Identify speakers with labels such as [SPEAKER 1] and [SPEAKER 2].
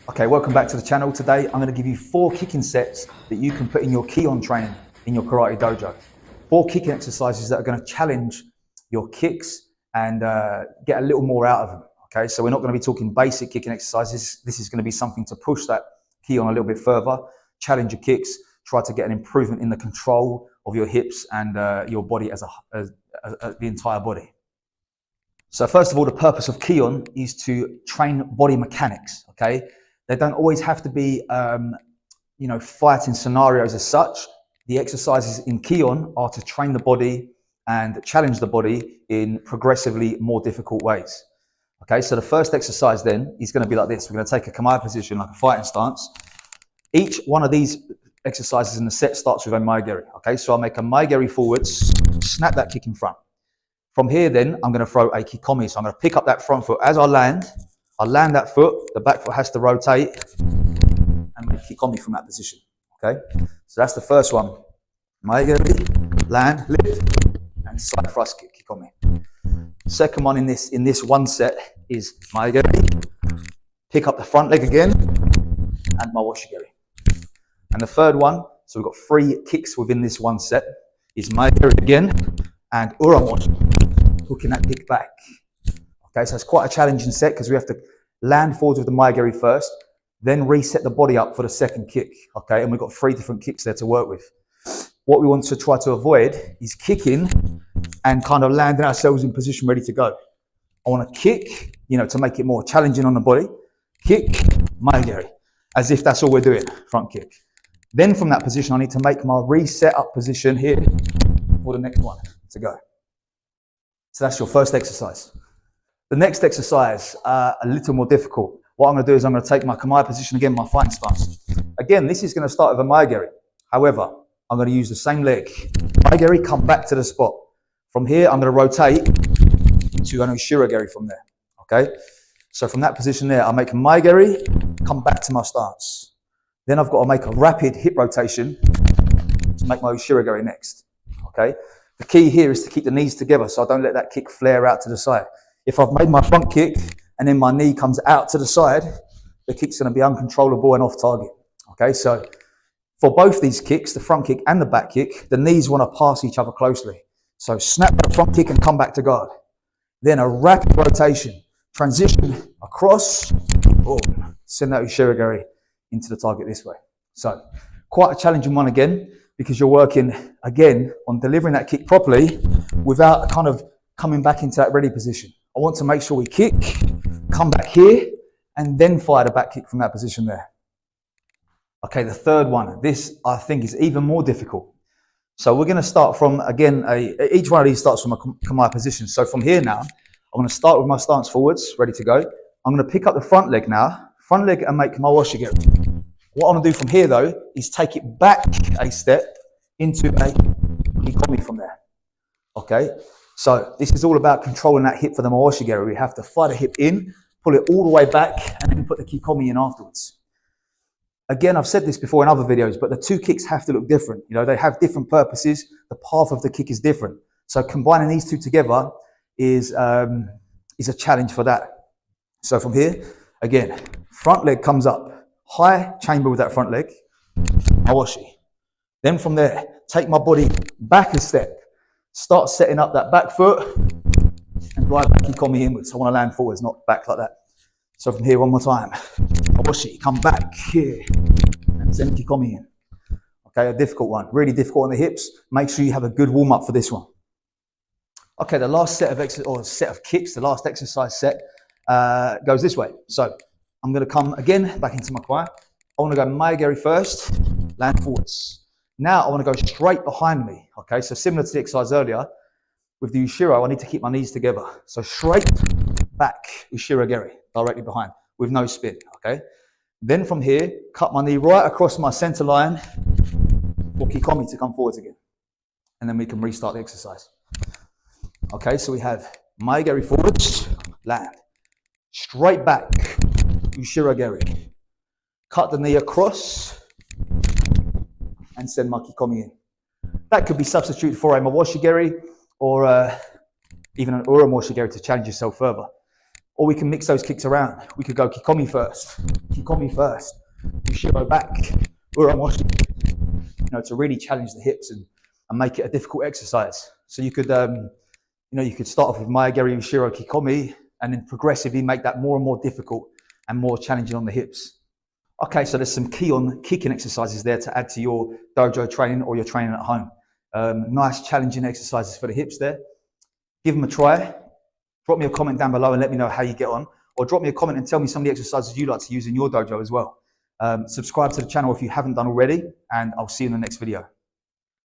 [SPEAKER 1] Okay, welcome back to the channel. Today I'm going to give you 4 kicking sets that you can put in your Kion training in your karate dojo. 4 kicking exercises that are going to challenge your kicks and get a little more out of them. Okay, so we're not going to be talking basic kicking exercises. This is going to be something to push that Kion a little bit further, challenge your kicks, try to get an improvement in the control of your hips and your body as the entire body. So first of all, the purpose of Kion is to train body mechanics. Okay. They don't always have to be, fighting scenarios as such. The exercises in Kion are to train the body and challenge the body in progressively more difficult ways. Okay, so the first exercise then is going to be like this. We're going to take a Kamae position, like a fighting stance. Each one of these exercises in the set starts with a Maegeri. Okay, so I'll make a Maegeri forwards, snap that kick in front. From here then, I'm going to throw a Kikomi. So I'm going to pick up that front foot. As I land that foot, the back foot has to rotate and make Kikomi from that position. Okay, so that's the first one. Maegeri, land, lift, and side thrust kick, Kikomi. Second one in this one set is Maegeri, pick up the front leg again, and Mawoshigeri. And the third one, so we've got 3 kicks within this one set, is Maegeri again, and Uramoshi, hooking that kick back. Okay, so it's quite a challenging set because we have to land forwards with the Maegeri first, then reset the body up for the second kick. Okay, and we've got 3 different kicks there to work with. What we want to try to avoid is kicking and kind of landing ourselves in position ready to go. I want to kick, to make it more challenging on the body. Kick, Maegeri, as if that's all we're doing, front kick. Then from that position, I need to make my reset up position here for the next one to go. So that's your first exercise. The next exercise, a little more difficult. What I'm going to do is I'm going to take my Kamae position again, my fighting stance. Again, this is going to start with a Maegeri. However, I'm going to use the same leg. Maegeri, come back to the spot. From here, I'm going to rotate to an Ushirageri from there. Okay? So from that position there, I'll make a Maegeri, come back to my stance. Then I've got to make a rapid hip rotation to make my Ushirageri next. Okay? The key here is to keep the knees together so I don't let that kick flare out to the side. If I've made my front kick and then my knee comes out to the side, the kick's going to be uncontrollable and off target. Okay, so for both these kicks, the front kick and the back kick, the knees want to pass each other closely. So snap that front kick and come back to guard. Then a rapid rotation, transition across, boom, send that Ushirageri into the target this way. So quite a challenging one again, because you're working again on delivering that kick properly without kind of coming back into that ready position. I want to make sure we kick, come back here, and then fire the back kick from that position there. Okay, the third one. This, I think, is even more difficult. So we're going to start from, again, each one of these starts from a Kamae position. So from here now, I'm going to start with my stance forwards, ready to go. I'm going to pick up the front leg now, front leg and make Mawoshigeri. What I'm going to do from here, though, is take it back a step into a Kikomi from there. Okay? So this is all about controlling that hip for the Mawoshigeri. We have to fire the hip in, pull it all the way back, and then put the Kikomi in afterwards. Again, I've said this before in other videos, but the 2 kicks have to look different. They have different purposes. The path of the kick is different. So combining these 2 together is a challenge for that. So from here, again, front leg comes up, high chamber with that front leg, Mawoshi. Then from there, take my body back a step. Start setting up that back foot and drive back Kikomi inwards. I want to land forwards, not back like that. So from here, one more time. Mawoshi, come back here and send Kikomi in. Okay, a difficult one. Really difficult on the hips. Make sure you have a good warm up for this one. Okay, the last set of kicks, the last exercise set goes this way. So I'm going to come again back into my Kamae. I want to go Maegeri first, land forwards. Now I want to go straight behind me. Okay, so similar to the exercise earlier, with the Ushiro, I need to keep my knees together. So straight back, Ushirageri, directly behind, with no spin. Okay. Then from here, cut my knee right across my center line for Kikomi to come forwards again, and then we can restart the exercise. Okay, so we have Maegeri forwards, land, straight back, Ushirageri, cut the knee across, and send my Kikomi in. That could be substituted for a Mawoshigeri or even an Uramoshigeri to challenge yourself further. Or we can mix those kicks around. We could go Kikomi first, Ushiro back, Uramoshi, to really challenge the hips and make it a difficult exercise. So you could, you could start off with Mayageri Ushiro Kikomi and then progressively make that more and more difficult and more challenging on the hips. Okay, so there's some key on kicking exercises there to add to your dojo training or your training at home. Nice challenging exercises for the hips there. Give them a try. Drop me a comment down below and let me know how you get on. Or drop me a comment and tell me some of the exercises you like to use in your dojo as well. Subscribe to the channel if you haven't done already, and I'll see you in the next video.